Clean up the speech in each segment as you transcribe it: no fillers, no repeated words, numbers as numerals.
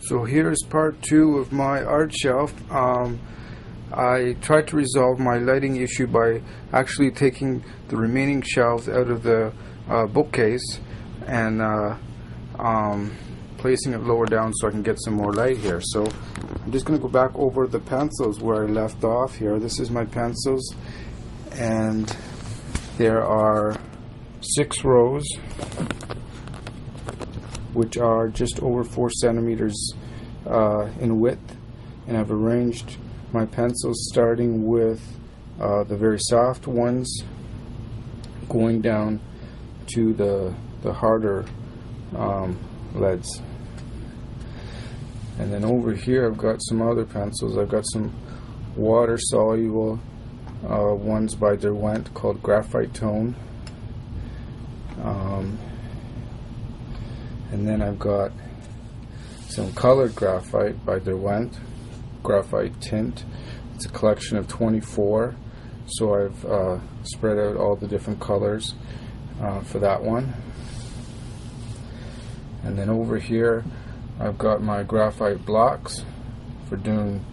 So here's part 2 of my art shelf. I tried to resolve my lighting issue by actually taking the remaining shelves out of the bookcase and placing it lower down so I can get some more light here. So I'm just going to go back over the pencils where I left off here. This is my pencils, and there are 6 rows, which are just over 4 centimeters in width, and I've arranged my pencils starting with the very soft ones going down to the harder leads. And then over here I've got some other pencils. I've got some water soluble ones by Derwent called Graphite Tone. And then I've got some colored graphite by Derwent, Graphite Tint. It's a collection of 24, so I've spread out all the different colors for that one. And then over here I've got my graphite blocks for doing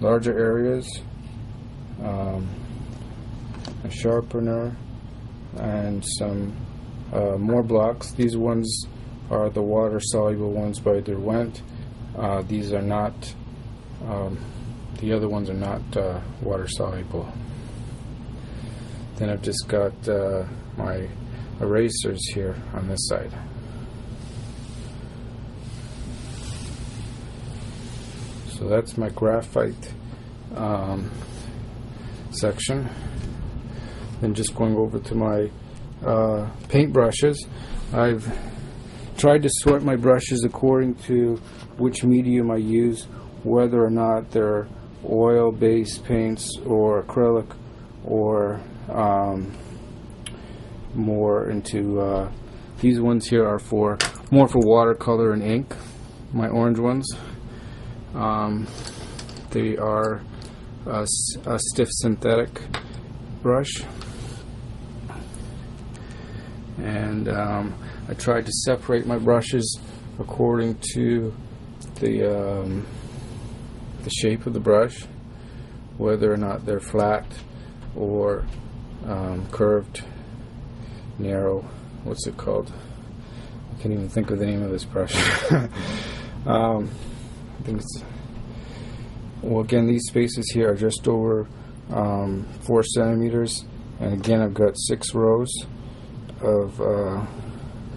larger areas, a sharpener, and some more blocks. These ones are the water soluble ones by Derwent. These are not, the other ones are not water soluble. Then I've just got my erasers here on this side. So that's my graphite section. Then just going over to my paint brushes. I've tried to sort my brushes according to which medium I use, whether or not they're oil-based paints or acrylic, or more into these ones here are more for watercolor and ink. My orange ones, they are a stiff synthetic brush, and I tried to separate my brushes according to the shape of the brush, whether or not they're flat or curved, narrow. What's it called? I can't even think of the name of this brush. I think it's, well, again, these spaces here are just over 4 centimeters, and again I've got 6 rows of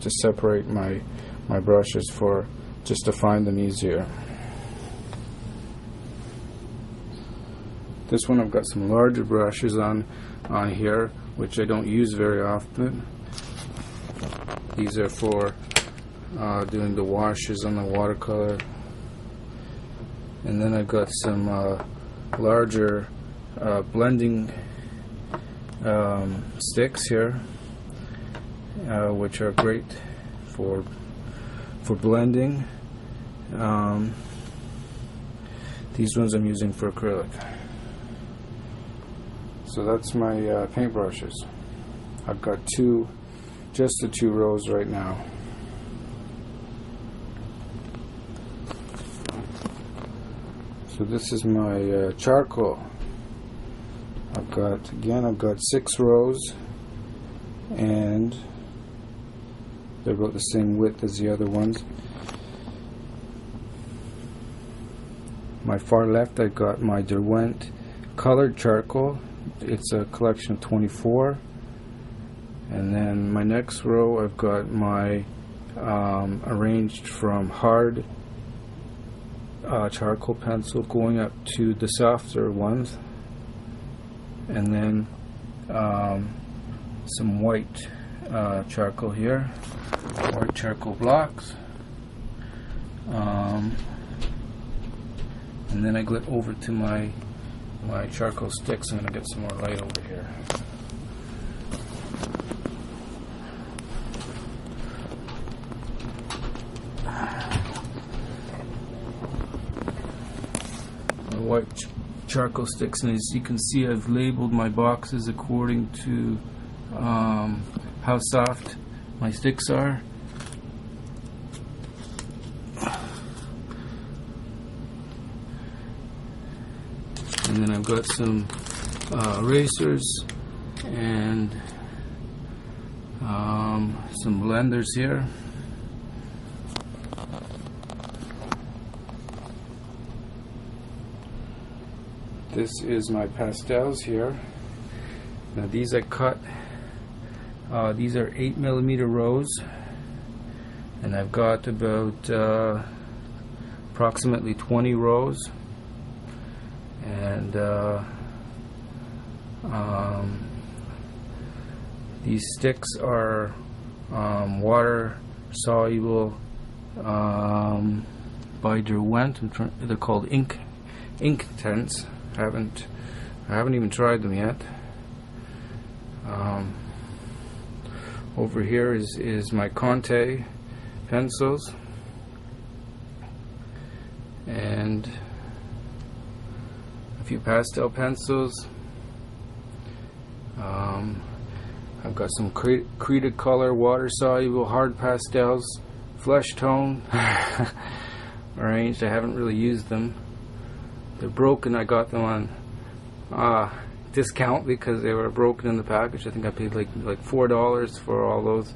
to separate my brushes for just to find them easier. This one I've got some larger brushes on here, which I don't use very often. These are for doing the washes on the watercolor. And then I've got some larger blending sticks here, which are great for blending. These ones I'm using for acrylic. So that's my paint brushes. I've got just the 2 rows right now. So this is my charcoal. I've got 6 rows, and they're about the same width as the other ones. My far left, I've got my Derwent colored charcoal. It's a collection of 24. And then my next row, I've got my arranged from hard charcoal pencil going up to the softer ones, and then some white charcoal here, white charcoal blocks, and then I get over to my charcoal sticks. I'm going to get some more light over here. White charcoal sticks, and as you can see, I've labeled my boxes according to how soft my sticks are. And then I've got some erasers and some blenders here. This is my pastels here. Now these I cut. These are 8mm rows, and I've got about approximately 20 rows. And these sticks are water soluble by Derwent. They're called ink tents. I haven't even tried them yet. Over here is my Conte pencils, and a few pastel pencils. I've got some Cretacolor water soluble hard pastels, flesh tone arranged. I haven't really used them. They're broken. I got them on discount because they were broken in the package. I think I paid like $4 for all those.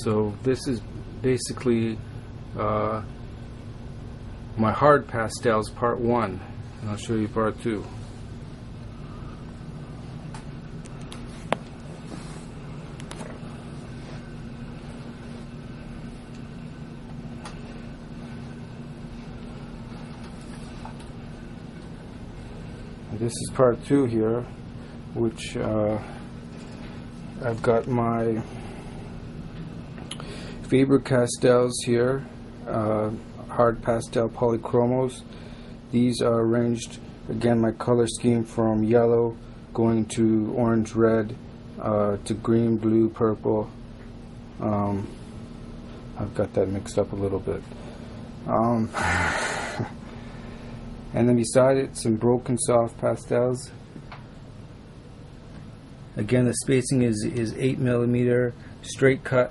So this is basically my hard pastels part 1, and I'll show you part 2. This is part 2 here, which I've got my Faber-Castells here, hard pastel polychromos. These are arranged, again, my color scheme from yellow going to orange, red, to green, blue, purple. I've got that mixed up a little bit. And then beside it, some broken soft pastels. Again, the spacing is 8mm straight cut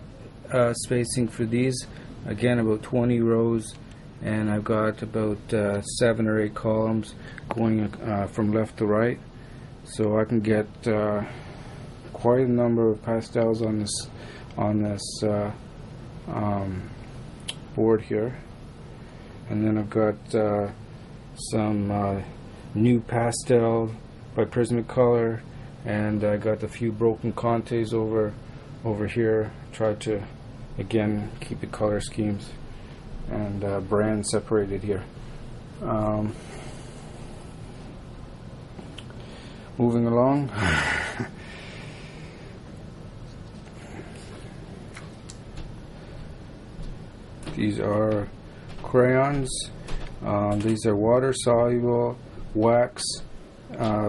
spacing for these. Again, about 20 rows, and I've got about 7 or 8 columns going from left to right, so I can get quite a number of pastels on this board here. And then I've got some new pastel by Prismacolor, and I got a few broken Contes over here. Tried to again keep the color schemes and brands separated here. Moving along. These are crayons. These are water soluble wax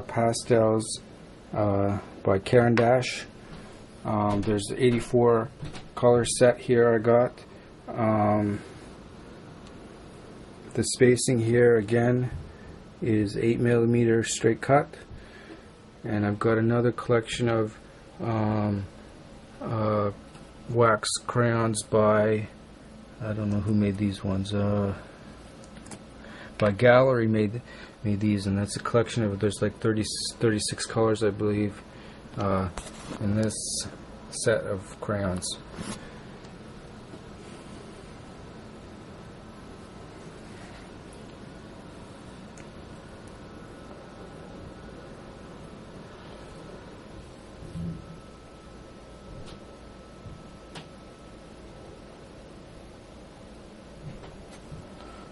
pastels by Caran d'Ache. There's 84 color set here I got. The spacing here again is 8mm straight cut, and I've got another collection of wax crayons by, I don't know who made these ones, by Gallery made these, and that's a collection of, there's like 36 colors I believe in this set of crayons.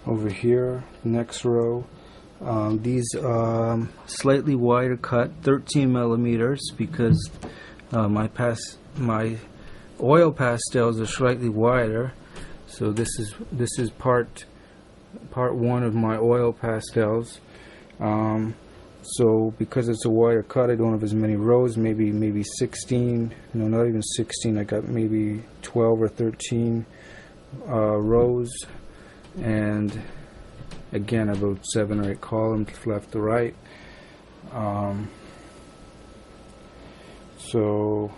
Over here, next row, these slightly wider cut, 13mm, because my oil pastels are slightly wider. So this is part 1 of my oil pastels. So because it's a wider cut, I don't have as many rows. Maybe 16. No, not even 16. I got maybe 12 or 13 rows. And again, about 7 or 8 columns left to right. So